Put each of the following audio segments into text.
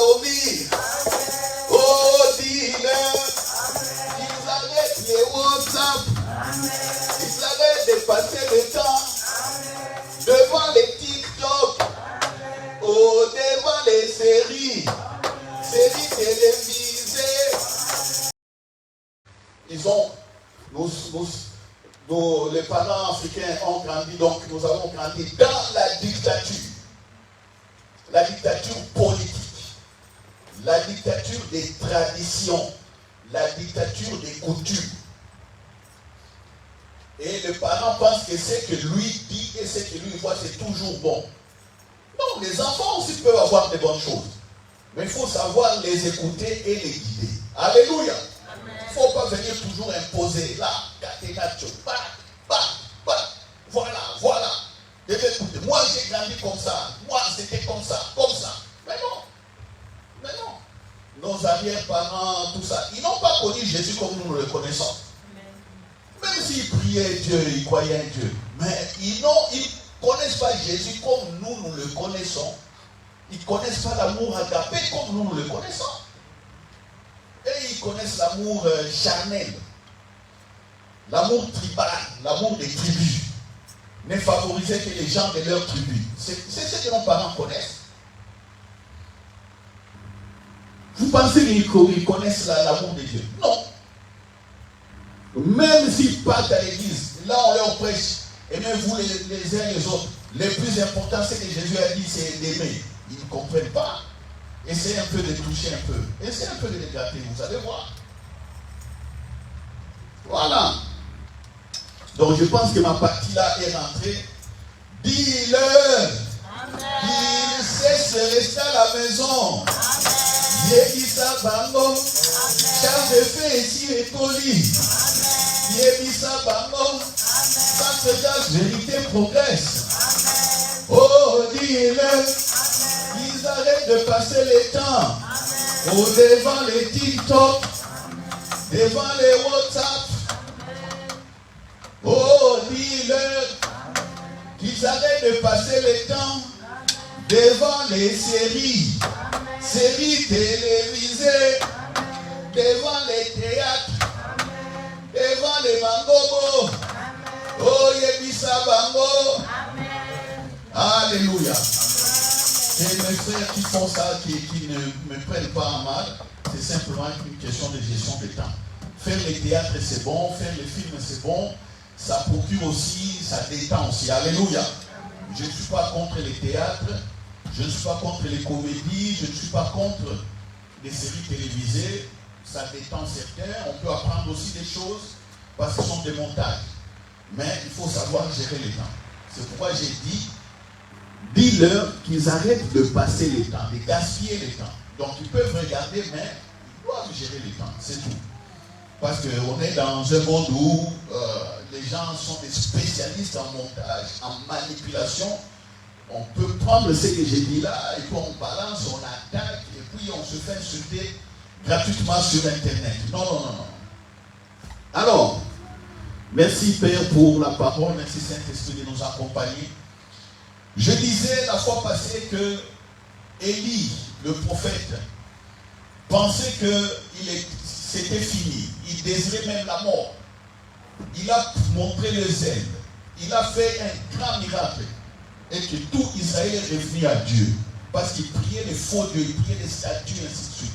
promis. Oh, dis-leur qu'ils arrêtent les WhatsApp. Ils arrêtent de passer le temps devant les TikTok. Oh, devant les séries télévisées. Ils ont, les parents africains ont grandi, donc nous avons grandi dans la dictature politique, la dictature des traditions, la dictature des coutumes. Et le parent pense que ce que lui dit et ce que lui voit, c'est toujours bon. Non, les enfants aussi peuvent avoir de bonnes choses. Mais il faut savoir les écouter et les guider. Alléluia. Il ne faut pas venir toujours imposer. Là, voilà. Moi, j'ai grandi comme ça. Moi, c'était comme ça. Mais non. Nos arrière-parents, tout ça, ils n'ont pas connu Jésus comme nous le connaissons. Même s'ils priaient Dieu, ils croyaient en Dieu. Mais ils ne connaissent pas Jésus comme nous le connaissons. Ils ne connaissent pas l'amour agapé comme nous le connaissons. Et ils connaissent l'amour charnel. L'amour tribal, l'amour des tribus. Ne favoriser que les gens de leur tribu. C'est ce que nos parents connaissent. Vous pensez qu'ils connaissent l'amour de Dieu? Non. Même s'ils partent à l'église, là on leur prêche, aimez-vous les uns les autres. Le plus important, c'est que Jésus a dit, c'est d'aimer. Ils ne comprennent pas. Essayez un peu de toucher un peu. Essayez un peu de les gâter, vous allez voir. Voilà. Donc je pense que ma partie là est rentrée. Dis-leur qu'ils cessent de rester à la maison. Yebisa bango, charge de fait ici et poli. Yebisa bango, quand cette vérité progresse. Oh, dis-leur qu'ils arrêtent de passer le temps devant les TikTok, devant les WhatsApp. Oh, dis-leur qu'ils arrêtent de passer le temps devant les séries télévisées, devant les théâtres, devant les mangobos. Oh, yebisa bango. Alléluia. Et mes frères qui font ça, qui ne me prennent pas en mal, c'est simplement une question de gestion de temps. Faire les théâtres, c'est bon. Faire les films, c'est bon. Ça procure aussi, ça détend aussi. Alléluia. Je ne suis pas contre les théâtres. Je ne suis pas contre les comédies. Je ne suis pas contre les séries télévisées. Ça détend certains. On peut apprendre aussi des choses parce que ce sont des montages. Mais il faut savoir gérer les temps. C'est pourquoi j'ai dit, dis-leur qu'ils arrêtent de passer le temps, de gaspiller le temps. Donc ils peuvent regarder, mais ils doivent gérer le temps. C'est tout. Parce qu'on est dans un monde où les gens sont des spécialistes en montage, en manipulation. On peut prendre ce que j'ai dit là, et puis on balance, on attaque, et puis on se fait insulter gratuitement sur Internet. Non. Alors, merci Père pour la parole, merci Saint-Esprit de nous accompagner. Je disais la fois passée que Élie, le prophète, pensait que c'était fini. Il désirait même la mort. Il a montré le zèle. Il a fait un grand miracle. Et que tout Israël est revenu à Dieu. Parce qu'il priait les faux dieux, il priait les statues, et ainsi de suite.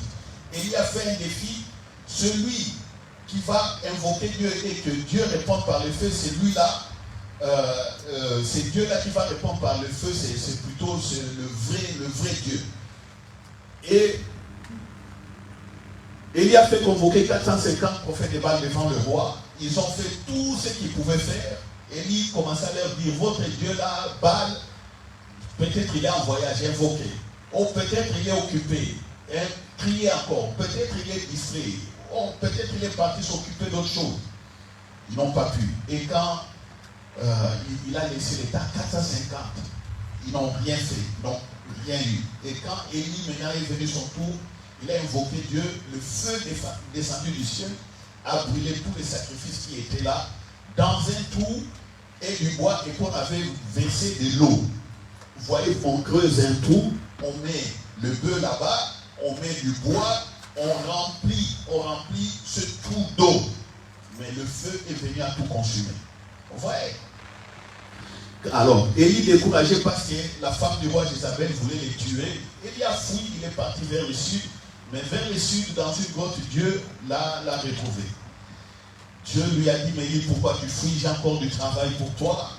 Et il a fait un défi. Celui qui va invoquer Dieu et que Dieu réponde par le feu, c'est lui-là. C'est Dieu-là qui va répondre par le feu. C'est plutôt le vrai Dieu. Et il a fait convoquer 450 prophètes de Baal devant le roi. Ils ont fait tout ce qu'ils pouvaient faire. Élie commençait à leur dire, votre Dieu là, Baal, peut-être il est en voyage, invoqué. Ou peut-être il est occupé. Criez encore. Peut-être il est distrait. Ou peut-être il est parti s'occuper d'autres choses. Ils n'ont pas pu. Et quand il a laissé l'État 450, ils n'ont rien fait. Ils n'ont rien eu. Et quand Élie maintenant est venu son tour, il a invoqué Dieu, le feu descendu du ciel a brûlé tous les sacrifices qui étaient là dans un trou et du bois et qu'on avait versé de l'eau. Vous voyez, on creuse un trou, on met le bœuf là-bas, on met du bois, on remplit ce trou d'eau. Mais le feu est venu à tout consumer. Vous voyez? Alors, Élie découragé parce que la femme du roi Jézabel voulait les tuer. Élie a fui, il est parti vers le sud. Mais vers le sud, dans une grotte, Dieu l'a retrouvé. Dieu lui a dit, mais Élie, pourquoi tu fuis? J'ai encore du travail pour toi.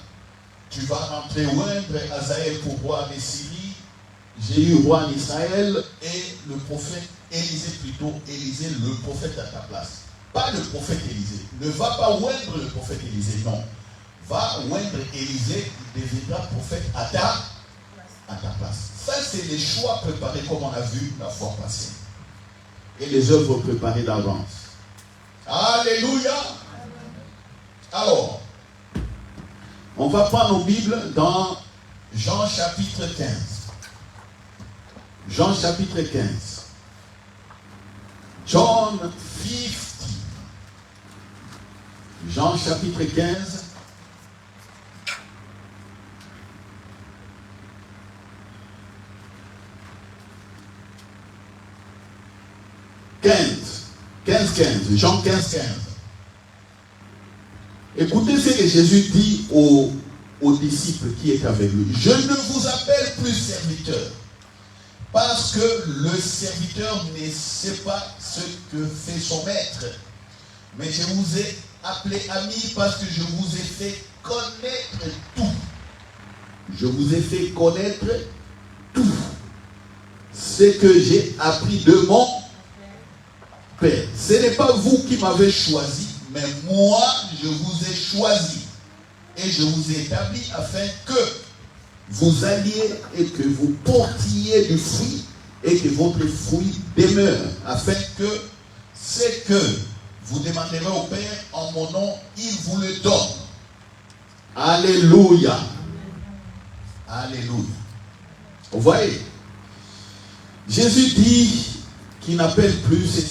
Tu vas rentrer oindre Hazaël pour roi des Syries. J'ai eu roi en Israël et le prophète Élisée, le prophète à ta place. Pas le prophète Élisée. Ne va pas oindre le prophète Élisée, non. Va oindre Élisée, il deviendra prophète à ta place. Ça, c'est les choix préparés comme on a vu la fois passée. Et les œuvres préparées d'avance. Alléluia. Alors, on va prendre nos Bibles dans Jean chapitre 15. Jean chapitre 15. John 15. Jean chapitre 15. Jean 15. Écoutez ce que Jésus dit aux disciples qui étaient avec lui. Je ne vous appelle plus serviteur, parce que le serviteur ne sait pas ce que fait son maître. Mais je vous ai appelé ami parce que je vous ai fait connaître tout. Je vous ai fait connaître tout. Ce que j'ai appris de mon Père. Ce n'est pas vous qui m'avez choisi, mais moi, je vous ai choisi. Et je vous ai établi afin que vous alliez et que vous portiez du fruit et que votre fruit demeure. Afin que ce que vous demanderez au Père en mon nom, il vous le donne. Alléluia. Alléluia. Vous voyez, Jésus dit qu'il n'appelle plus ses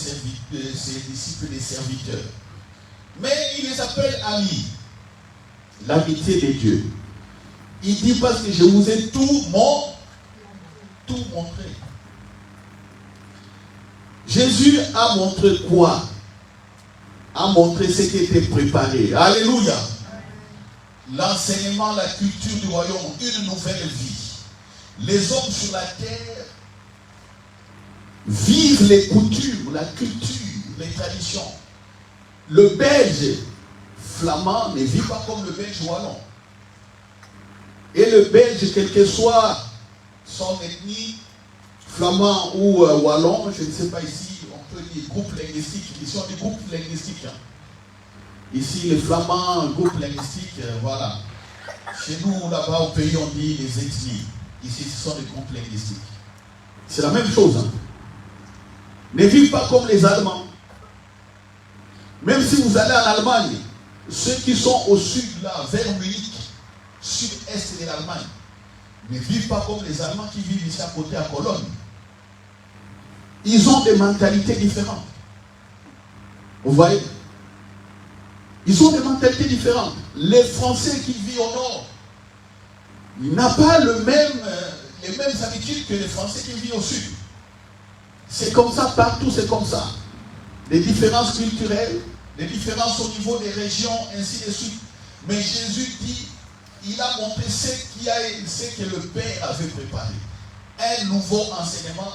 disciples des serviteurs, mais il les appelle amis. L'amitié de Dieu. Il dit parce que je vous ai tout montré. Jésus a montré quoi? A montré ce qui était préparé. Alléluia. L'enseignement, la culture du royaume, une nouvelle vie. Les hommes sur la terre vivent les coutumes, la culture, les traditions. Le Belge flamand ne vit pas comme le Belge wallon. Et le Belge, quel que soit son ethnie, flamand ou wallon, je ne sais pas ici, on peut dire groupe linguistique. Ici on dit groupe linguistique. Ici les flamands, groupe linguistique, voilà. Chez nous, là-bas au pays, on dit les ethnies. Ici, ce sont les groupes linguistiques. C'est la même chose. Hein. Ne vivent pas comme les Allemands. Même si vous allez en Allemagne, ceux qui sont au sud, là, vers Munich, sud-est de l'Allemagne, ne vivent pas comme les Allemands qui vivent ici à côté à Cologne. Ils ont des mentalités différentes. Vous voyez? Ils ont des mentalités différentes. Les Français qui vivent au nord, ils n'ont pas les mêmes habitudes que les Français qui vivent au sud. C'est comme ça partout, c'est comme ça. Des différences culturelles, des différences au niveau des régions, ainsi de suite. Mais Jésus dit, il a montré ce que le Père avait préparé. Un nouveau enseignement,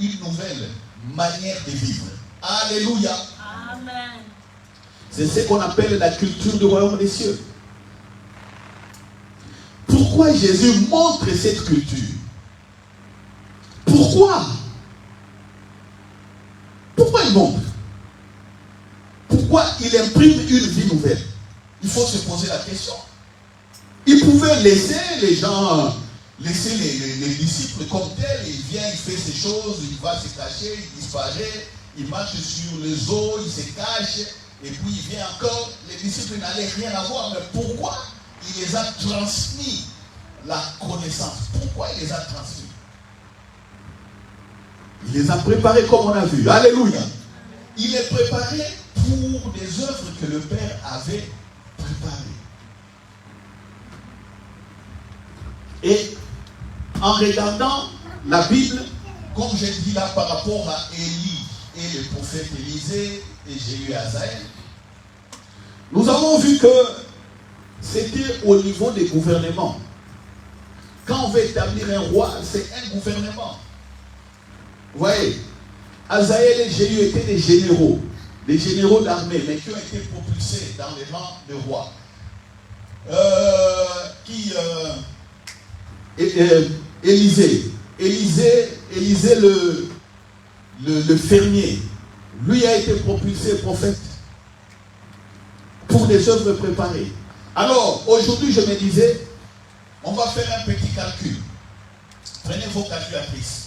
une nouvelle manière de vivre. Alléluia. Amen. C'est ce qu'on appelle la culture du royaume des cieux. Pourquoi Jésus montre cette culture? Pourquoi? Pourquoi il montre? Pourquoi il imprime une vie nouvelle? Il faut se poser la question. Il pouvait laisser les gens, laisser les disciples comme tels. Il vient, il fait ces choses, il va se cacher, il disparaît, il marche sur les eaux, il se cache, et puis il vient encore. Les disciples n'allaient rien avoir, mais pourquoi il les a transmis la connaissance? Pourquoi il les a transmis? Il les a préparés comme on a vu. Alléluia. Il est préparé pour des œuvres que le Père avait préparées. Et en regardant la Bible, comme j'ai dit là par rapport à Élie et le prophète Élisée et Jéhu et Azaël, nous avons vu que c'était au niveau des gouvernements. Quand on veut établir un roi, c'est un gouvernement. Vous voyez, Azaël et Jéhu étaient des généraux d'armée, mais qui ont été propulsés dans les rangs de rois. Élisée le fermier, lui a été propulsé prophète pour des œuvres préparées. Alors, aujourd'hui, je me disais, on va faire un petit calcul. Prenez vos calculatrices.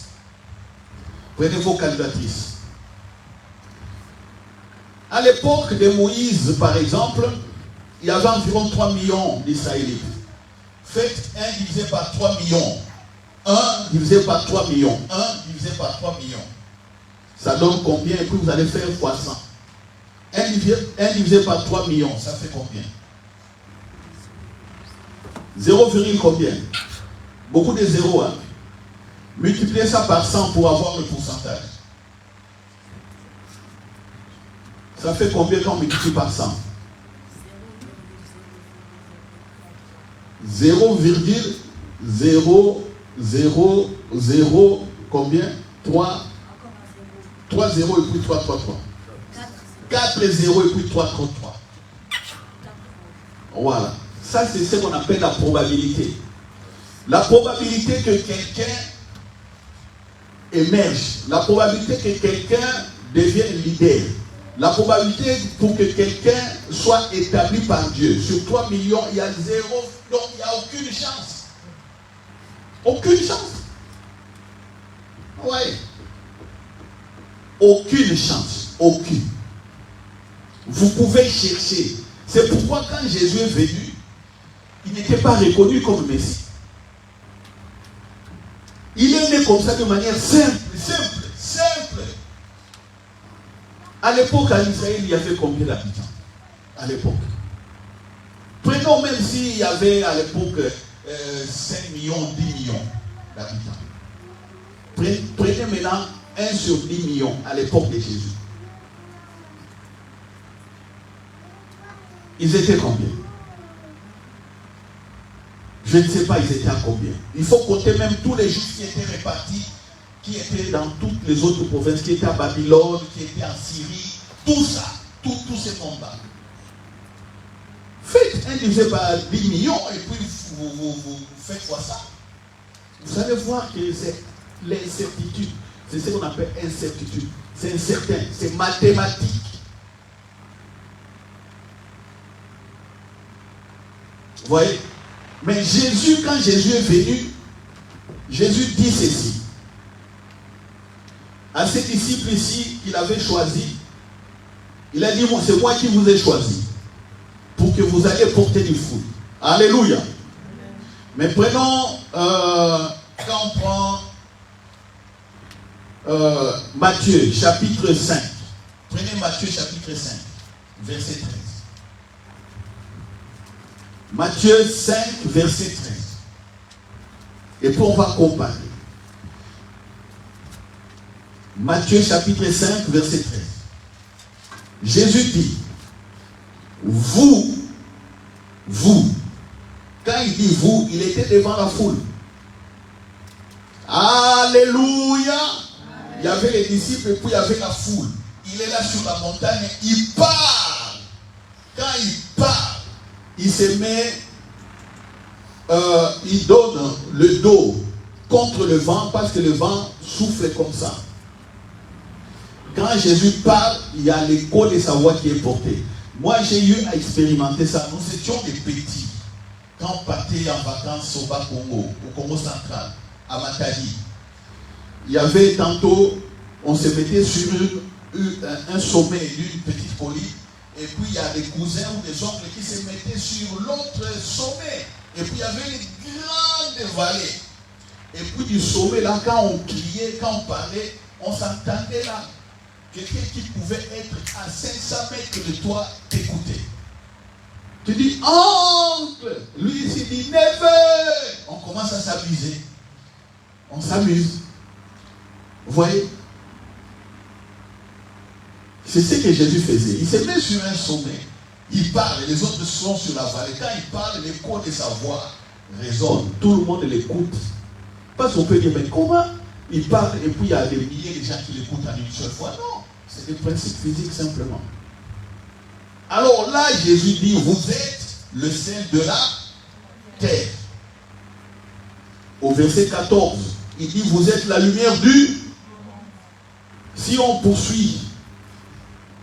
À l'époque de Moïse, par exemple, il y avait environ 3 millions d'Israélites. Faites 1 divisé par 3 millions. 1 divisé par 3 millions. 1 divisé par 3 millions. Ça donne combien? Et puis vous allez faire fois 100. 1 divisé par 3 millions, ça fait combien? 0, combien? Beaucoup de zéros. Hein? Multipliez ça par 100 pour avoir le pourcentage. Ça fait combien quand on multiplie par 100? 0,000 combien? 3 0 et puis 3. 4 0 et puis 3. Voilà. Ça, c'est ce qu'on appelle la probabilité. La probabilité que quelqu'un émerge. La probabilité que quelqu'un devienne leader. La probabilité pour que quelqu'un soit établi par Dieu. Sur 3 millions, il y a 0. Donc, il n'y a aucune chance. Aucune chance. Oui. Aucune chance. Aucune. Vous pouvez chercher. C'est pourquoi quand Jésus est venu, il n'était pas reconnu comme Messie. Il est né comme ça de manière simple. À l'époque, en Israël, il y avait combien d'habitants? À l'époque. Prenons même s'il y avait à l'époque 5 millions, 10 millions d'habitants. Prenez maintenant 1 sur 10 millions à l'époque de Jésus. Ils étaient combien? Je ne sais pas, ils étaient à combien. Il faut compter même tous les Juifs qui étaient répartis, qui étaient dans toutes les autres provinces, qui étaient à Babylone, qui étaient en Syrie, tout ça, tous ces combats. Faites 1 divisé par 10 millions et puis vous faites quoi ça? Vous allez voir que c'est l'incertitude. C'est ce qu'on appelle incertitude. C'est incertain, c'est mathématique. Vous voyez? Mais Jésus, quand Jésus est venu, Jésus dit ceci. À ces disciples ici qu'il avait choisi, il a dit, c'est moi qui vous ai choisi pour que vous alliez porter du fruit. Alléluia. Mais prenons, quand on prend Matthieu chapitre 5. Prenez Matthieu chapitre 5, verset 13. Matthieu 5, verset 13. Et puis on va comparer. Matthieu chapitre 5, verset 13. Jésus dit, vous, quand il dit vous, il était devant la foule. Alléluia. Il y avait les disciples et puis il y avait la foule. Il est là sur la montagne, il parle. Quand il parle, il se met, il donne le dos contre le vent parce que le vent souffle comme ça. Quand Jésus parle, il y a l'écho de sa voix qui est porté. Moi, j'ai eu à expérimenter ça. Nous étions des petits. Quand on partait en vacances au Bas-Congo, au Congo central, à Matadi, il y avait tantôt, on se mettait sur un sommet d'une petite colline, et puis il y a des cousins ou des oncles qui se mettaient sur l'autre sommet. Et puis il y avait une grande vallée. Et puis du sommet, là, quand on criait, quand on parlait, on s'entendait là. Quelqu'un qui pouvait être à 500 mètres de toi t'écouter. Tu dis, oncle, lui il dit, neveu. On commence à s'amuser. On s'amuse. Vous voyez? C'est ce que Jésus faisait. Il se met sur un sommet, il parle, les autres sont sur la vallée. Quand il parle, l'écho de sa voix résonne. Tout le monde l'écoute. Parce qu'on peut dire, mais comment il parle et puis il y a des milliers de gens qui l'écoutent en une seule fois? Non, c'est des principes physiques simplement. Alors là, Jésus dit, vous êtes le sel de la terre. Au verset 14, il dit, vous êtes la lumière du... Si on poursuit,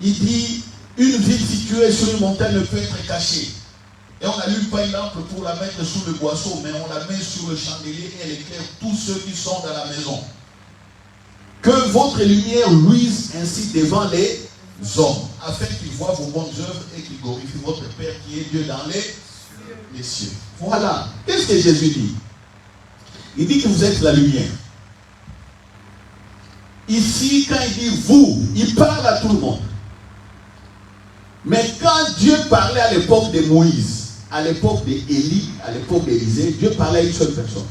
il dit, une ville située sur une montagne ne peut être cachée. Et on n'allume pas une lampe pour la mettre sous le boisseau, mais on la met sur le chandelier et elle éclaire tous ceux qui sont dans la maison. Que votre lumière luise ainsi devant les hommes, afin qu'ils voient vos bonnes œuvres et qu'ils glorifient votre Père qui est Dieu dans les cieux. Voilà. Qu'est-ce que Jésus dit? Il dit que vous êtes la lumière. Ici, quand il dit vous, il parle à tout le monde. Mais quand Dieu parlait à l'époque de Moïse, à l'époque d'Élie, à l'époque d'Élisée, Dieu parlait à une seule personne.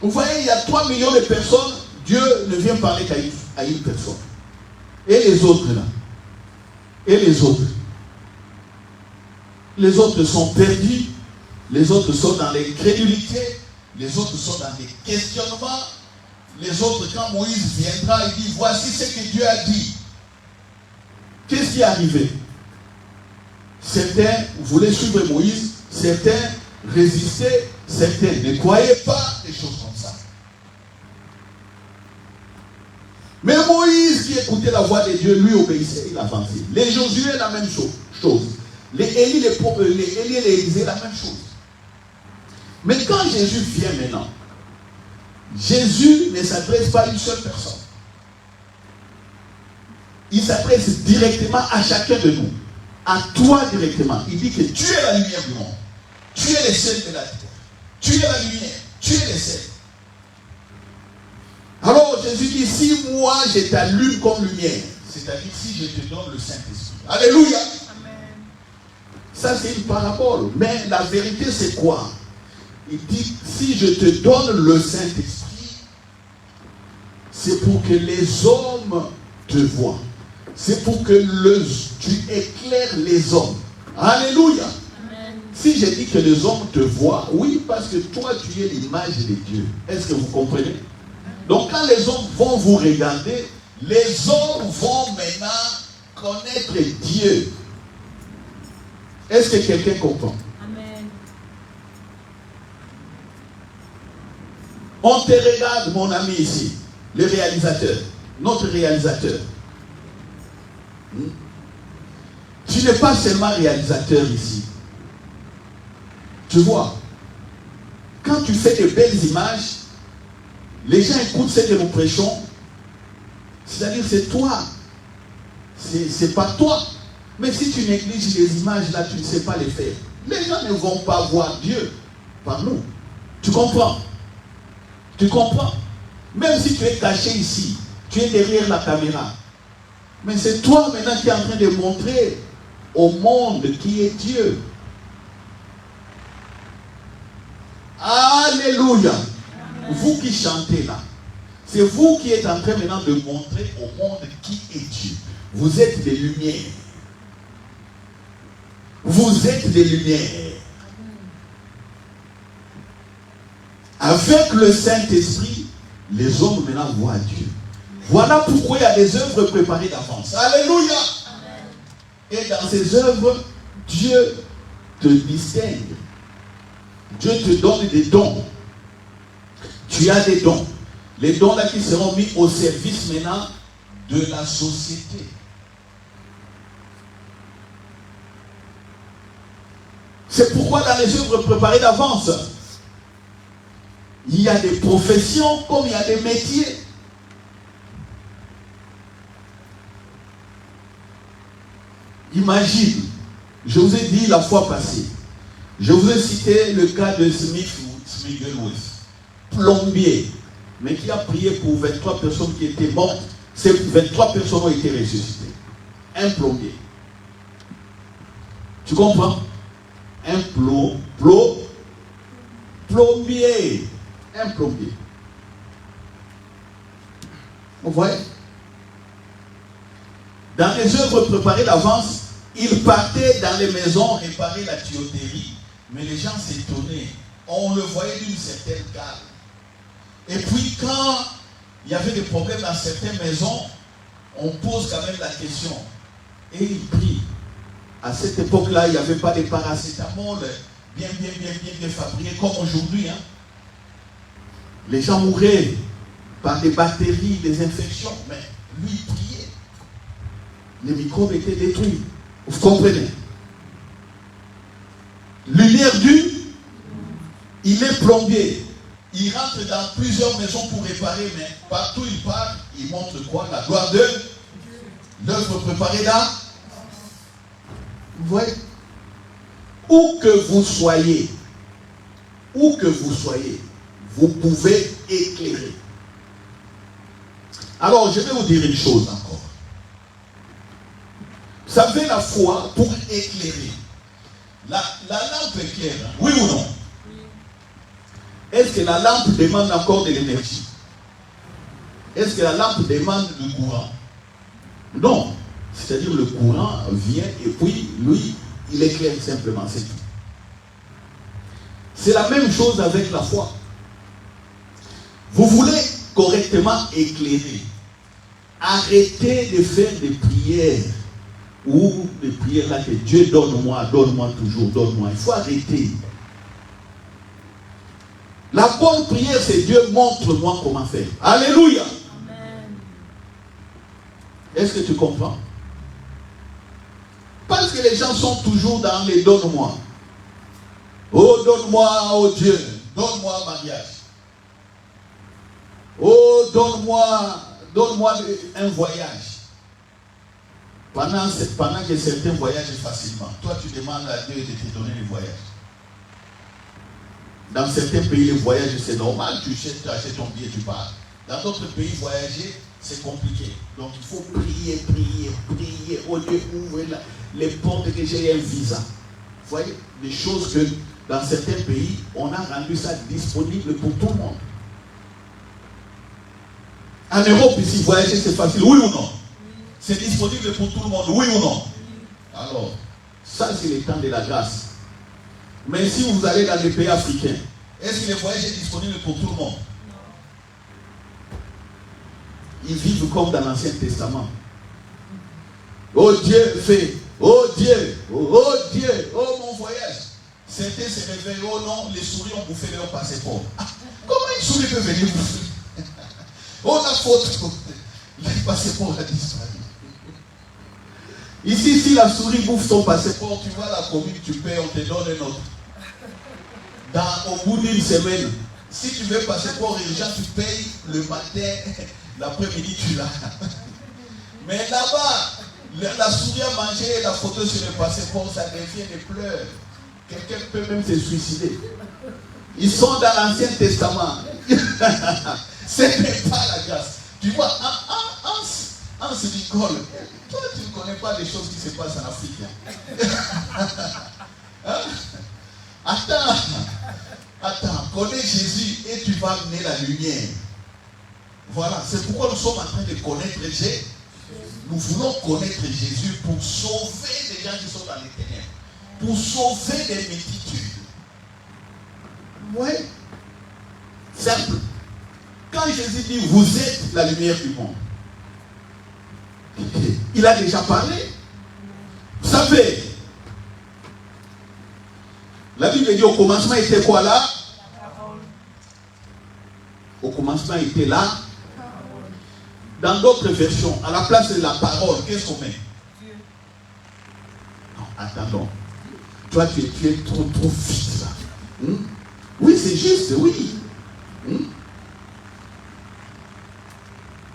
Vous voyez, il y a 3 millions de personnes, Dieu ne vient parler qu'à une personne. Et les autres là? Et les autres? Les autres sont perdus, les autres sont dans l'incrédulité, les autres sont dans des questionnements. Les autres, quand Moïse viendra, il dit, voici ce que Dieu a dit. Qu'est-ce qui est arrivé? Certains voulaient suivre Moïse, certains résistaient, certains ne croyaient pas, des choses comme ça. Mais Moïse qui écoutait la voix de Dieu, lui obéissait, il avançait. Les Josué, la même chose. Les Élie, les Élisée, la même chose. Mais quand Jésus vient maintenant, Jésus ne s'adresse pas à une seule personne. Il s'adresse directement à chacun de nous. À toi directement. Il dit que tu es la lumière du monde. Tu es le sel de la terre. Tu es la lumière. Tu es le sel. Alors Jésus dit, si moi je t'allume comme lumière, c'est-à-dire si je te donne le Saint-Esprit. Alléluia. Amen. Ça c'est une parabole. Mais la vérité c'est quoi? Il dit, si je te donne le Saint-Esprit, c'est pour que les hommes te voient. C'est pour que tu éclaires les hommes. Alléluia. Amen. Si je dis que les hommes te voient, oui, parce que toi, tu es l'image de Dieu. Est-ce que vous comprenez? Donc, quand les hommes vont vous regarder, les hommes vont maintenant connaître Dieu. Est-ce que quelqu'un comprend? Amen. On te regarde, mon ami ici, le réalisateur, notre réalisateur. Tu n'es pas seulement réalisateur ici. Tu vois, quand tu fais de belles images, les gens écoutent ce que nous prêchons. C'est-à-dire c'est toi. C'est pas toi. Mais si tu négliges les images là, tu ne sais pas les faire. Les gens ne vont pas voir Dieu par nous. Tu comprends? Tu comprends? Même si tu es caché ici, tu es derrière la caméra. Mais c'est toi maintenant qui es en train de montrer au monde qui est Dieu. Alléluia. Amen. Vous qui chantez là, c'est vous qui êtes en train maintenant de montrer au monde qui est Dieu. Vous êtes des lumières. Vous êtes des lumières. Avec le Saint-Esprit, les hommes maintenant voient Dieu. Voilà pourquoi il y a des œuvres préparées d'avance. Alléluia. Amen. Et dans ces œuvres, Dieu te distingue. Dieu te donne des dons. Tu as des dons. Les dons là qui seront mis au service maintenant de la société. C'est pourquoi dans les œuvres préparées d'avance, il y a des professions comme il y a des métiers. Imagine, je vous ai dit la fois passée, je vous ai cité le cas de Smith Wigglesworth, plombier, mais qui a prié pour 23 personnes qui étaient mortes. Ces 23 personnes ont été ressuscitées. Un plombier. Tu comprends? Un plombier. Un plombier. Vous voyez? Dans les œuvres préparées d'avance, il partait dans les maisons réparer la tuyauterie. Mais les gens s'étonnaient. On le voyait d'une certaine calme. Et puis quand il y avait des problèmes dans certaines maisons, on pose quand même la question. Et il prie. À cette époque-là, il n'y avait pas de paracétamol bien fabriqués comme aujourd'hui. Hein. Les gens mouraient par des bactéries, des infections. Mais lui, il priait. Les microbes étaient détruits. Vous comprenez? Lumière due, il est plombier. Il rentre dans plusieurs maisons pour réparer, mais partout il part, il montre quoi? La gloire de l'œuvre préparée là. Vous voyez? Où que vous soyez, vous pouvez éclairer. Alors, je vais vous dire une chose encore. Vous savez, la foi pour éclairer. La lampe éclaire, hein? Oui ou non? Est-ce que la lampe demande encore de l'énergie? Est-ce que la lampe demande du courant? Non. C'est-à-dire le courant vient et puis lui, il éclaire simplement, c'est tout. C'est la même chose avec la foi. Vous voulez correctement éclairer. Arrêtez de faire des prières ou des prières là que Dieu donne-moi toujours, donne-moi. Il faut arrêter. La bonne prière, c'est Dieu, montre-moi comment faire. Alléluia. Amen. Est-ce que tu comprends? Parce que les gens sont toujours dans les donne-moi. Oh, donne-moi, oh Dieu, donne-moi un mariage. Oh, donne-moi un voyage. Pendant que certains voyagent facilement, toi tu demandes à Dieu de te donner le voyage. Dans certains pays, le voyage c'est normal, tu achètes ton billet, tu pars. Dans d'autres pays, voyager c'est compliqué. Donc il faut prier. Oh Dieu, ouvre les portes que j'ai un visa. Vous voyez, des choses que dans certains pays, on a rendu ça disponible pour tout le monde. En Europe, ici, voyager c'est facile, oui ou non? C'est disponible pour tout le monde, oui ou non? Alors, ça c'est le temps de la grâce. Mais si vous allez dans les pays africains, est-ce que le voyage est disponible pour tout le monde? Ils vivent comme dans l'Ancien Testament. Oh Dieu, fais. Oh Dieu, oh Dieu, oh mon voyage. Certains se réveillent, oh non, les souris ont bouffé leur passeport. Ah, comment une souris peut venir bouffer? Oh la faute, le passeport a disparu. Ici, si la souris bouffe ton passeport, tu vas à la commune, tu payes, on te donne un autre. Au bout d'une semaine, si tu veux passeport urgent, tu payes le matin, l'après-midi, tu l'as. Mais là-bas, la souris a mangé la photo sur le passeport, ça devient des pleurs. Quelqu'un peut même se suicider. Ils sont dans l'Ancien Testament. Ce n'est pas la grâce. Tu vois, Hans rigole. Toi, tu ne connais pas les choses qui se passent en Afrique. Hein? Attends, connais Jésus et tu vas amener la lumière. Voilà, c'est pourquoi nous sommes en train de connaître Jésus. Nous voulons connaître Jésus pour sauver les gens qui sont dans les ténèbres. Pour sauver des multitudes. Oui. Simple. Quand Jésus dit, vous êtes la lumière du monde. Il a déjà parlé. Vous savez, la Bible dit au commencement était quoi là? Au commencement était là. Dans d'autres versions, à la place de la parole, qu'est-ce qu'on met? Non, attendons. Toi, tu es trop vite là. Oui, c'est juste, oui.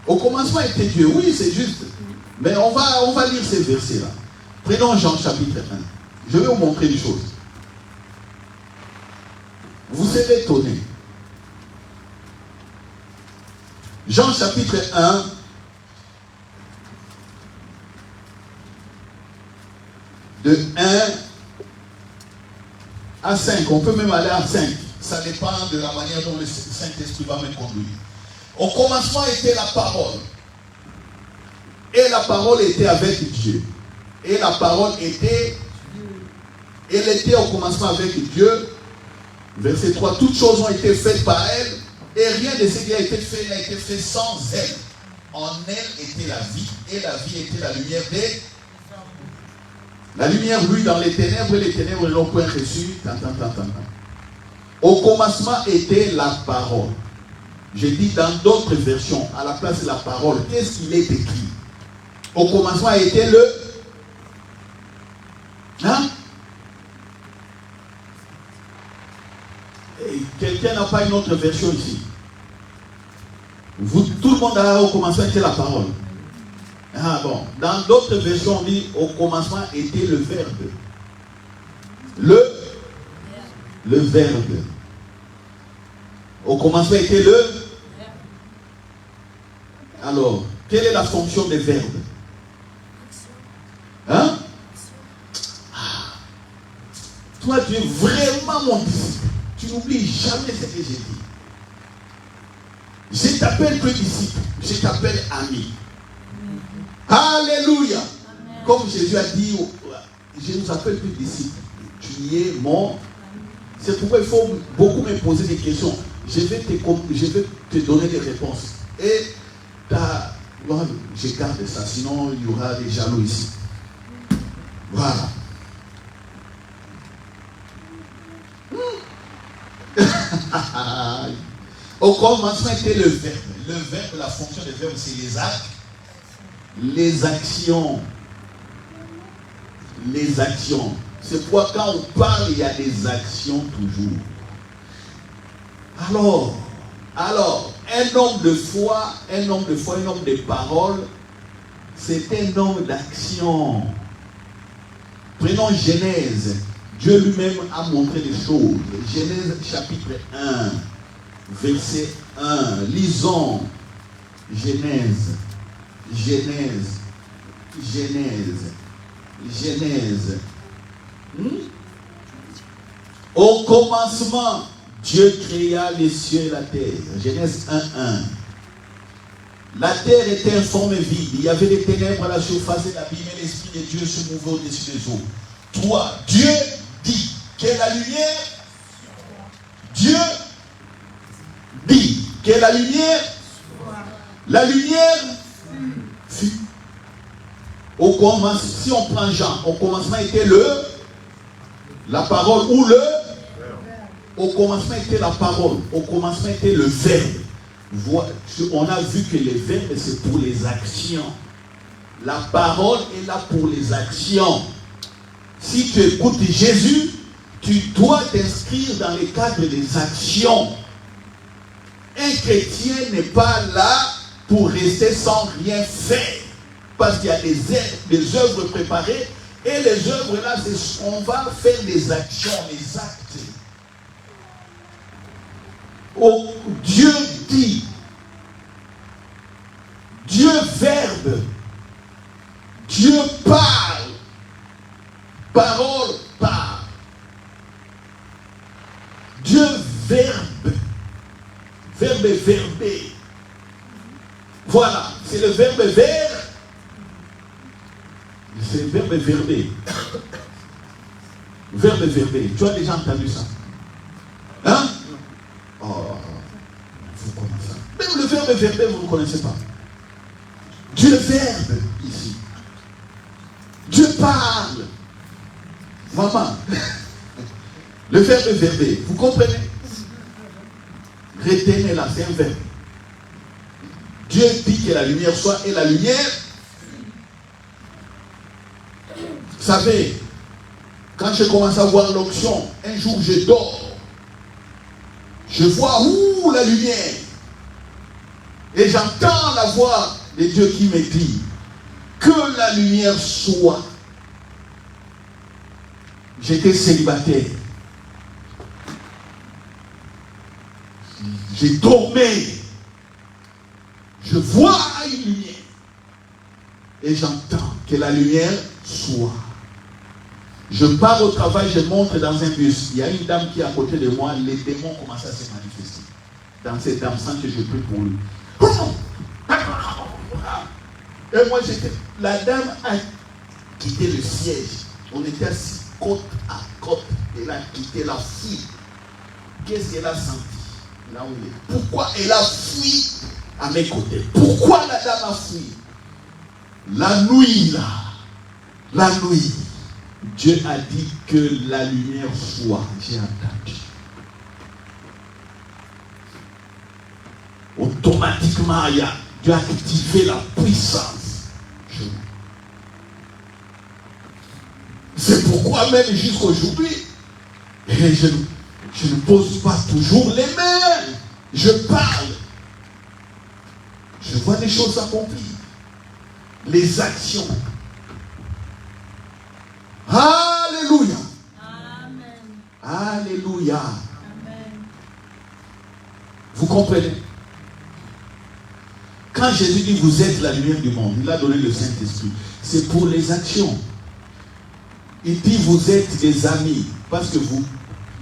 Au commencement était Dieu, oui, c'est juste. Mais on va lire ces versets-là. Prenons Jean chapitre 1. Je vais vous montrer une chose. Vous serez étonnés. Jean chapitre 1. De 1 à 5. On peut même aller à 5. Ça dépend de la manière dont le Saint-Esprit va me conduire. Au commencement était la parole. Et la parole était avec Dieu. Et la parole était... Elle était au commencement avec Dieu. Verset 3. Toutes choses ont été faites par elle. Et rien de ce qui a été fait n'a été fait sans elle. En elle était la vie. Et la vie était la lumière des... La lumière brille dans les ténèbres. Et les ténèbres n'ont point reçu. Au commencement était la parole. Je dis dans d'autres versions, à la place de la parole, qu'est-ce qu'il est écrit? Au commencement était le... Hein? Quelqu'un n'a pas une autre version ici? Vous, tout le monde a au commencement était la parole. Ah bon. Dans d'autres versions, on dit au commencement était le verbe. Le verbe. Au commencement était le... Alors, quelle est la fonction des verbes? Hein? Toi, tu es vraiment mon disciple. Tu n'oublies jamais ce que j'ai dit. Je t'appelle que disciple. Je t'appelle ami. Alléluia. Comme Jésus a dit, je ne vous appelle plus disciple. Tu es mon... C'est pourquoi il faut beaucoup me poser des questions. Je vais te donner des réponses. Et je garde ça, sinon il y aura des jaloux ici. Voilà. Au commencement était le verbe. Le verbe, la fonction du verbe, c'est les actes. Les actions. Les actions. C'est pourquoi quand on parle, il y a des actions toujours. Alors, un homme de foi, un homme de parole, c'est un homme d'action. Prenons Genèse. Dieu lui-même a montré les choses. Genèse chapitre 1, verset 1. Lisons Genèse. Au commencement, Dieu créa les cieux et la terre. Genèse 1, 1. La terre était informe et vide. Il y avait des ténèbres à la surface de l'abîme et l'Esprit de Dieu se mouvait au-dessus des eaux. 3. Dieu dit que la lumière. Dieu dit que la lumière. La lumière fut. Au commencement, si on prend Jean, au commencement était la parole ou le. Au commencement était la parole. Au commencement était le verbe. On a vu que les verbes, c'est pour les actions. La parole est là pour les actions. Si tu écoutes Jésus, tu dois t'inscrire dans le cadre des actions. Un chrétien n'est pas là pour rester sans rien faire. Parce qu'il y a des œuvres préparées. Et les œuvres là, on va faire des actions, des actes. Oh, Dieu dit, Dieu verbe, Dieu parle, parole parle, Dieu verbe, verbe verbé. Voilà, c'est le verbe verbe, c'est le verbe verbé. Verbe verbé, tu as déjà entendu ça? Hein? Oh, vous connaissez. Même le verbe verbé, vous ne connaissez pas. Dieu verbe ici. Dieu parle. Maman. Le verbe verbé, vous comprenez? Retenez-la, c'est un verbe. Dieu dit que la lumière soit et la lumière. Vous savez, quand je commence à voir l'onction, un jour je dors. Je vois la lumière. Et j'entends la voix de Dieu qui me dit que la lumière soit. J'étais célibataire. J'ai dormi. Je vois une lumière. Et j'entends que la lumière soit. Je pars au travail, je monte dans un bus. Il y a une dame qui est à côté de moi. Les démons commencent à se manifester. Dans cette dame, sans que je prie pour lui. Et moi, la dame a quitté le siège. On était assis côte à côte. Elle a quitté la fille. Qu'est-ce qu'elle a senti là où elle est? Pourquoi elle a fui à mes côtés? Pourquoi la dame a fui? La nuit, là. La nuit. Dieu a dit que la lumière soit. J'ai entendu. Automatiquement, Dieu a activé la puissance. C'est pourquoi même jusqu'aujourd'hui, je ne pose pas toujours les mains. Je parle. Je vois des choses accomplies. Les actions. Alléluia. Amen. Alléluia. Amen. Vous comprenez? Quand Jésus dit vous êtes la lumière du monde, il a donné le Saint-Esprit. C'est pour les actions. Il dit vous êtes des amis parce que vous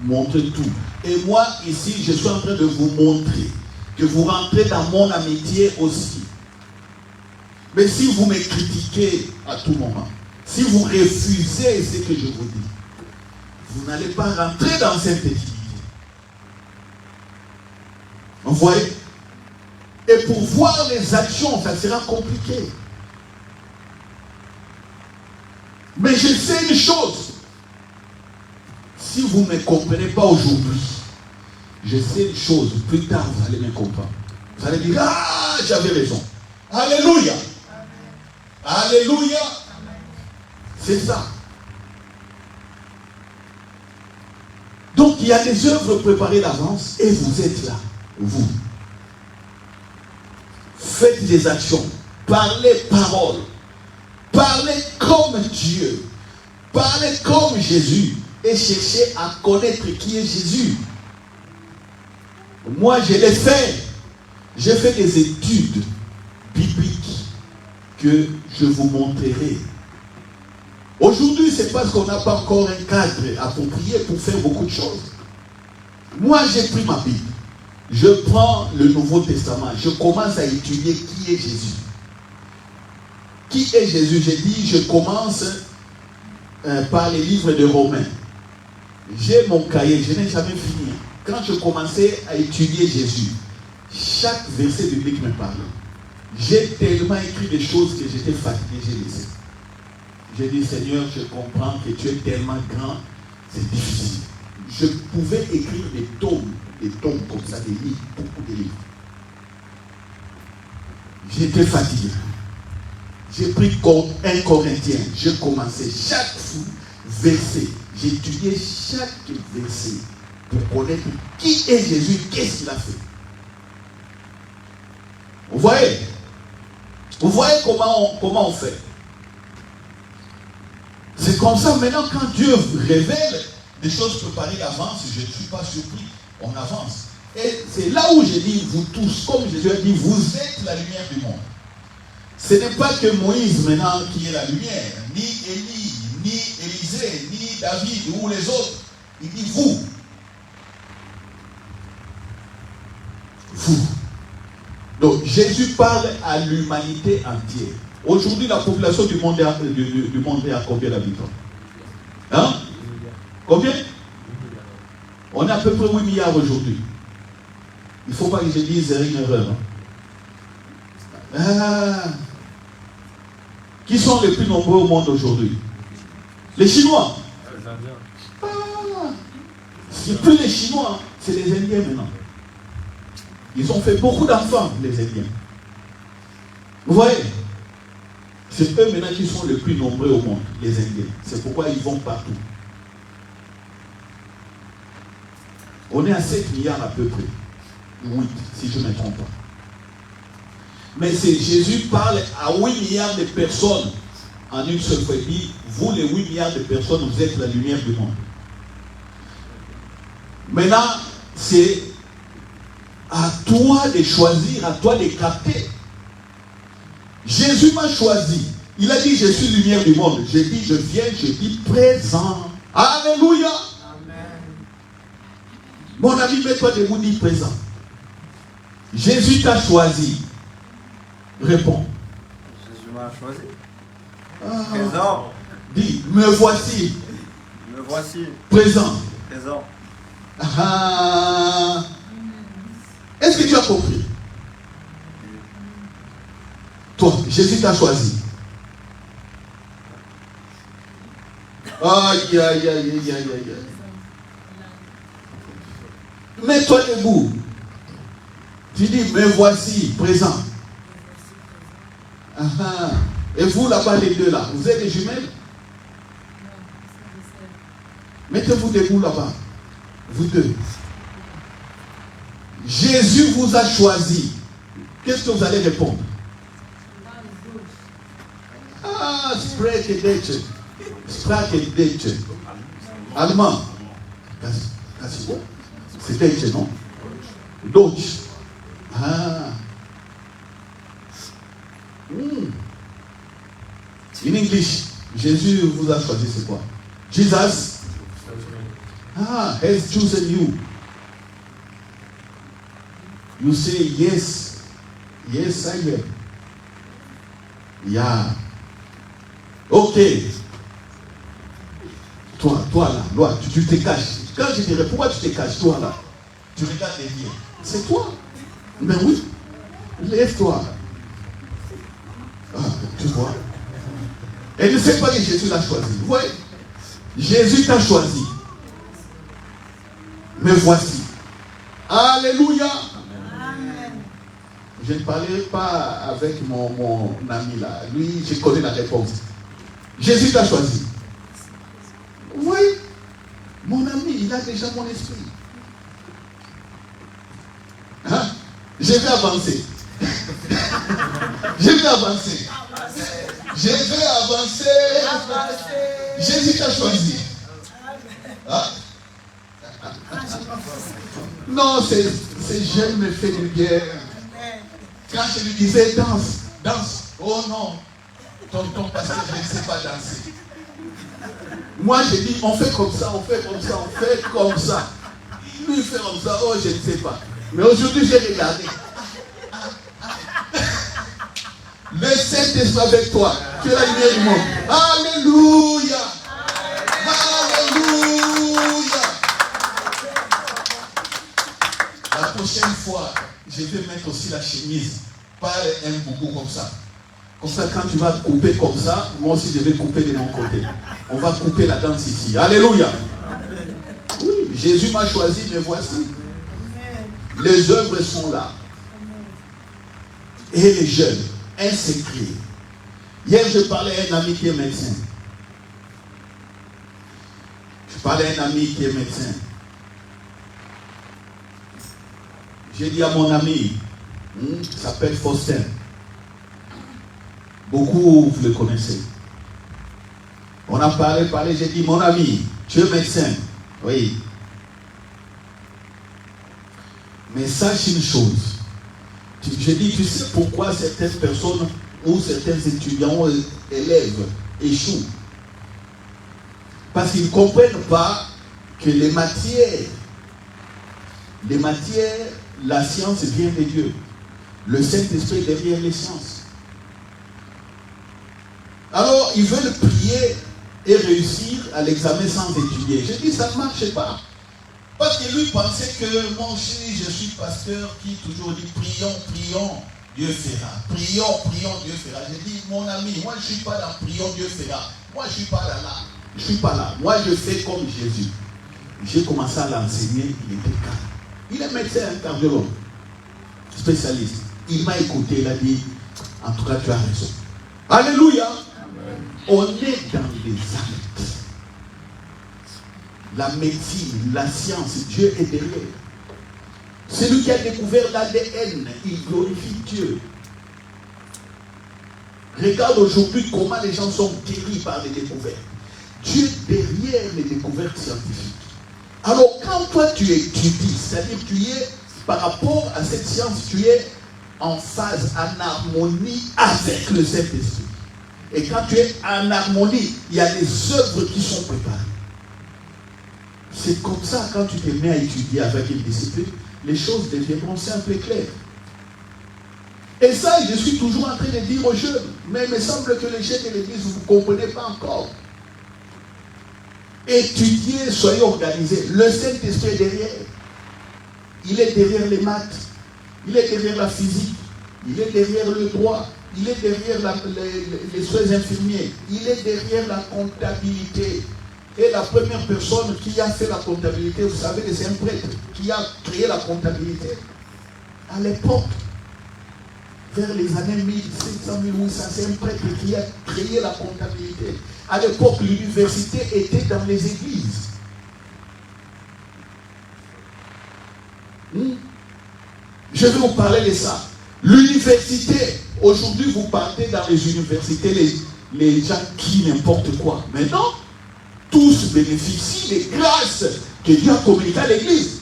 montrez tout. Et moi ici je suis en train de vous montrer que vous rentrez dans mon amitié aussi. Mais si vous me critiquez à tout moment, si vous refusez ce que je vous dis, vous n'allez pas rentrer dans cette intimité. Vous voyez? Et pour voir les actions, ça sera compliqué. Mais je sais une chose. Si vous ne me comprenez pas aujourd'hui, je sais une chose. Plus tard, vous allez me comprendre. Vous allez dire, ah, j'avais raison. Alléluia. Alléluia. C'est ça. Donc, il y a des œuvres préparées d'avance et vous êtes là. Vous. Faites des actions. Parlez parole. Parlez comme Dieu. Parlez comme Jésus. Et cherchez à connaître qui est Jésus. Moi, je l'ai fait. J'ai fait des études bibliques que je vous montrerai. Aujourd'hui, c'est parce qu'on n'a pas encore un cadre approprié pour faire beaucoup de choses. Moi, j'ai pris ma Bible. Je prends le Nouveau Testament. Je commence à étudier qui est Jésus. Qui est Jésus? J'ai dit, je commence par les livres de Romains. J'ai mon cahier, je n'ai jamais fini. Quand je commençais à étudier Jésus, chaque verset biblique me parlait. J'ai tellement écrit des choses que j'étais fatigué, j'ai laissé. J'ai dit, Seigneur, je comprends que tu es tellement grand, c'est difficile. Je pouvais écrire des tomes comme ça, des livres, beaucoup de livres. J'étais fatigué. J'ai pris 1 Corinthiens, j'ai commencé chaque verset. J'ai étudié chaque verset pour connaître qui est Jésus, qu'est-ce qu'il a fait. Vous voyez? Vous voyez comment on fait? C'est comme ça, maintenant, quand Dieu révèle des choses préparées d'avance, je ne suis pas surpris, on avance. Et c'est là où j'ai dit, vous tous, comme Jésus a dit, vous êtes la lumière du monde. Ce n'est pas que Moïse maintenant qui est la lumière, ni Élie, ni Élisée, ni David ou les autres. Il dit vous. Vous. Donc Jésus parle à l'humanité entière. Aujourd'hui, la population du monde est à combien d'habitants? Hein? Combien? On est à peu près 8 milliards aujourd'hui. Il ne faut pas que je dise une erreur. Qui sont les plus nombreux au monde aujourd'hui? Les Chinois. C'est plus les Chinois, c'est les Indiens maintenant. Ils ont fait beaucoup d'enfants, les Indiens. Vous voyez? C'est eux maintenant qui sont les plus nombreux au monde, les Indiens. C'est pourquoi ils vont partout. On est à 7 milliards à peu près. 8, si je ne me trompe pas. Mais Jésus parle à 8 milliards de personnes en une seule fois. Il dit, vous les 8 milliards de personnes, vous êtes la lumière du monde. Maintenant, c'est à toi de choisir, à toi de capter. Jésus m'a choisi. Il a dit, je suis lumière du monde. J'ai dit, je viens, je dis présent. Alléluia. Amen. Mon ami, mets-toi debout, dis présent. Jésus t'a choisi. Réponds. Jésus m'as choisi. Ah. Présent. Dis, me voici. Me voici. Présent. Présent. Ah. Est-ce que tu as compris? Toi, Jésus t'a choisi. Aïe, aïe, aïe, aïe, aïe, aïe. Mets-toi debout. Tu dis, me voici, présent. Ah. Et vous là-bas, les deux là, vous êtes des jumelles? Mettez-vous debout là-bas. Vous deux. Jésus vous a choisi. Qu'est-ce que vous allez répondre? Ah, sprake Deutsch. Sprake Deutsch. Allemand. C'est Deutsch, non? Deutsch. Ah. In English, Jésus vous a choisi, c'est quoi? Jesus has chosen you. You say yes. Yes, I am. Yeah. Ok. Toi là, tu te caches. Quand je dirais, pourquoi tu te caches, toi là? Tu regardes derrière. C'est toi. Ben oui. Lève-toi. Ah, tu vois. Et ne sais pas que Jésus l'a choisi. Vous voyez? Jésus t'a choisi. Me voici. Alléluia. Amen. Je ne parlais pas avec mon ami là. Lui, je connais la réponse. Jésus t'a choisi. Oui. Mon ami, il a déjà mon esprit. Hein? Je vais avancer. Je vais avancer. Je vais avancer. Jésus t'a choisi. Hein? Non, ces jeunes me fait du bien. Quand je lui disais danse, danse. Oh non, tonton pasteur, je ne sais pas danser. Moi, je dis, on fait comme ça, on fait comme ça, on fait comme ça. Lui, il fait comme ça, oh, je ne sais pas. Mais aujourd'hui, j'ai regardé. Le Saint-Esprit avec toi. Tu es la lumière du monde. Alléluia. Alléluia. La prochaine fois, je vais mettre aussi la chemise. Pas un boubou comme ça. Comme ça, quand tu vas couper comme ça, moi aussi je vais couper de mon côté. On va couper la danse ici. Alléluia. Oui, Jésus m'a choisi, me voici. Les œuvres sont là. Et les jeunes, inscrits. Hier, je parlais à un ami qui est médecin. Je parlais à un ami qui est médecin. J'ai dit à mon ami, il s'appelle Faustin. Beaucoup, vous le connaissez. On a parlé, j'ai dit, mon ami, tu es médecin. Oui. Mais sache une chose. Je dis, tu sais pourquoi certaines personnes ou certains étudiants ou élèves échouent? Parce qu'ils ne comprennent pas que les matières, la science vient de Dieu. Le Saint-Esprit est derrière les sciences. Alors, ils veulent prier et réussir à l'examen sans étudier. Je dis, ça ne marche pas. Parce que lui pensait que moi aussi, je suis pasteur qui toujours dit, prions, prions, Dieu fera. Prions, prions, Dieu fera. Je dis, mon ami, moi je ne suis pas dans prions, Dieu fera. Moi je ne suis pas là. Je ne suis pas là. Moi je fais comme Jésus. J'ai commencé à l'enseigner, il était calme. Il est médecin, cardiologue, spécialiste. Il m'a écouté, il a dit, en tout cas tu as raison. Alléluia. Amen. On est dans les actes. La médecine, la science, Dieu est derrière. Celui qui a découvert l'ADN, il glorifie Dieu. Regarde aujourd'hui comment les gens sont guéris par les découvertes. Dieu est derrière les découvertes scientifiques. Alors quand toi tu étudies, c'est-à-dire tu es par rapport à cette science, tu es en phase, en harmonie avec le Saint-Esprit. Et quand tu es en harmonie, il y a des œuvres qui sont préparées. C'est comme ça, quand tu te mets à étudier avec une discipline, les choses deviendront simples et claires. Et ça, je suis toujours en train de dire aux jeunes. Mais il me semble que les jeunes de l'église, vous ne comprenez pas encore. Étudiez, soyez organisés. Le Saint-Esprit est derrière. Il est derrière les maths. Il est derrière la physique. Il est derrière le droit. Il est derrière les soins infirmiers. Il est derrière la comptabilité. Et la première personne qui a fait la comptabilité, vous savez, c'est un prêtre qui a créé la comptabilité. À l'époque, vers les années 1700, 1800, c'est un prêtre qui a créé la comptabilité. À l'époque, l'université était dans les églises. Je vais vous parler de ça. L'université, aujourd'hui, vous partez dans les universités, les gens qui n'importe quoi. Mais non, tous bénéficient des grâces que Dieu a communiquées à l'église.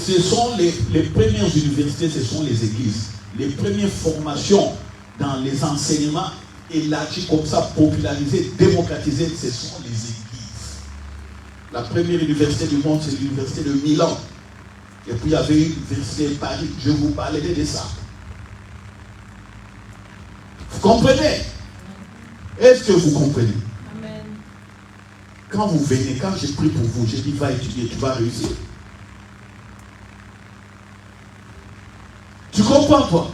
Ce sont les premières universités, ce sont les églises. Les premières formations dans les enseignements élargis comme ça, popularisés, démocratisés, ce sont les églises. La première université du monde, c'est l'université de Milan. Et puis il y avait l'université de Paris. Je vous parlerai de ça. Vous comprenez? Est-ce que vous comprenez? Amen. Quand vous venez, quand j'ai prie pour vous, j'ai dit va étudier, tu vas réussir. Tu comprends, toi?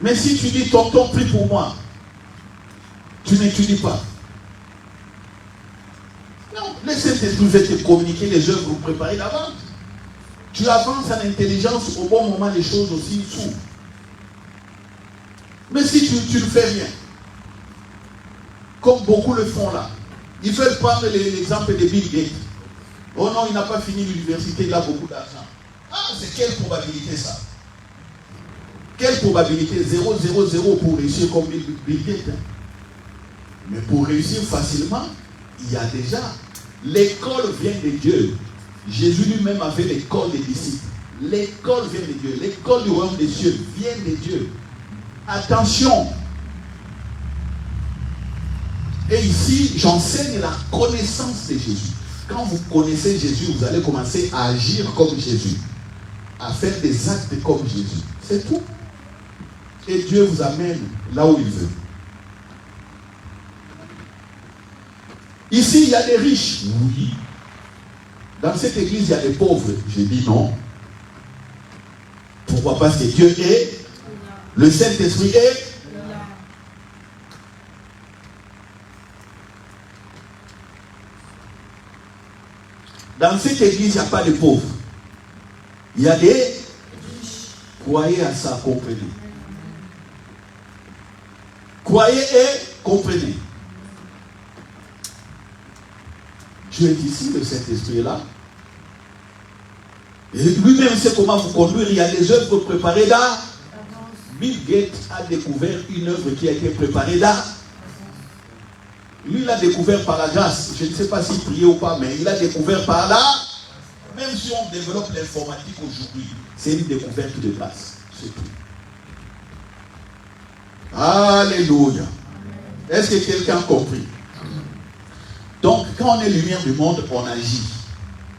Mais si tu dis tonton, prie pour moi, tu n'étudies pas. Non, le Saint-Esprit va te communiquer les œuvres préparées d'avance. Tu avances en intelligence, au bon moment, les choses aussi s'ouvrent. Mais si tu ne fais rien, comme beaucoup le font là, ils veulent prendre l'exemple de Bill Gates. Oh non, il n'a pas fini l'université, il a beaucoup d'argent. Ah, c'est quelle probabilité ça? Quelle probabilité? 0,00 pour réussir comme Bill Gates. Mais pour réussir facilement, il y a déjà. L'école vient de Dieu. Jésus lui-même avait l'école des disciples. L'école vient de Dieu. L'école du royaume des cieux vient de Dieu. Attention. Et ici, j'enseigne la connaissance de Jésus. Quand vous connaissez Jésus, vous allez commencer à agir comme Jésus. À faire des actes comme Jésus. C'est tout. Et Dieu vous amène là où il veut. Ici, il y a des riches. Oui. Dans cette église, il y a des pauvres. J'ai dit non. Pourquoi? Parce que Dieu est. Le Saint-Esprit est. Dans cette église, il n'y a pas de pauvres. Il y a des. Croyez à ça, comprenez. Croyez et comprenez. Dieu est ici, le Saint-Esprit est là. Et lui-même sait comment vous conduire. Il y a des œuvres préparées là. Bill Gates a découvert une œuvre qui a été préparée là. Lui, il l'a découvert par la grâce. Je ne sais pas s'il priait ou pas, mais il l'a découvert par là. Même si on développe l'informatique aujourd'hui, c'est une découverte de grâce. C'est tout. Alléluia. Est-ce que quelqu'un a compris? Donc, quand on est lumière du monde, on agit.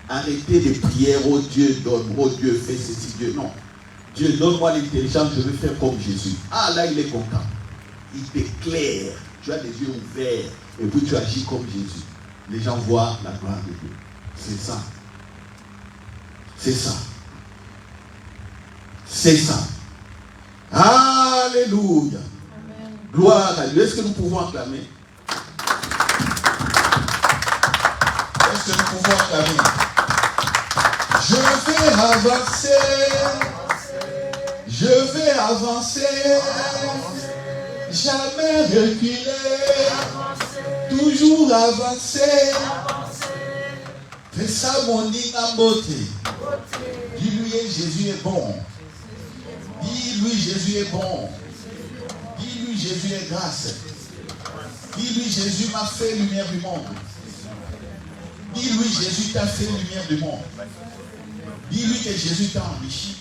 Arrêtez de prier, oh Dieu donne, oh Dieu fais ceci, Dieu non. Dieu donne-moi l'intelligence, je veux faire comme Jésus. Ah là, il est content. Il t'éclaire. Tu as les yeux ouverts et puis tu agis comme Jésus. Les gens voient la gloire de Dieu. C'est ça. C'est ça. C'est ça. Alléluia. Amen. Gloire à Dieu. Est-ce que nous pouvons acclamer? Est-ce que nous pouvons acclamer? Je vais avancer. Je vais avancer. Jamais reculer. Toujours avancer. Fais ça, mon dit en beauté. Dis-lui, Jésus est bon. Dis-lui, Jésus est bon. Dis-lui, Jésus est grâce. Dis-lui, Jésus m'a fait lumière du monde. Dis-lui, Jésus t'a fait lumière du monde. Dis-lui que Jésus t'a enrichi.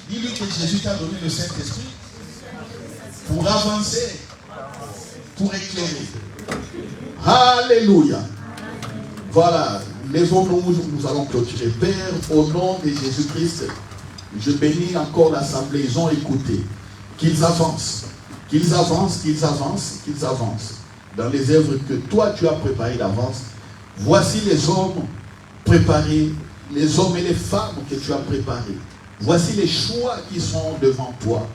Dis-lui que Jésus t'a donné le Saint-Esprit pour avancer, pour éclairer. Alléluia. Voilà, Lèvons-nous, nous allons clôturer. Père, au nom de Jésus-Christ, je bénis encore l'assemblée. Ils ont écouté. Qu'ils avancent, qu'ils avancent, qu'ils avancent, qu'ils avancent dans les œuvres que toi tu as préparées d'avance. Voici les hommes préparés, les hommes et les femmes que tu as préparés. Voici les choix qui sont devant toi.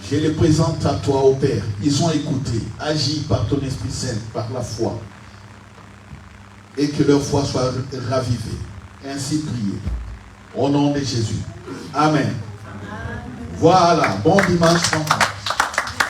Je les présente à toi, ô Père. Ils ont écouté. Agis par ton Esprit Saint, par la foi. Et que leur foi soit ravivée. Ainsi priez. Au nom de Jésus. Amen. Voilà. Bon dimanche.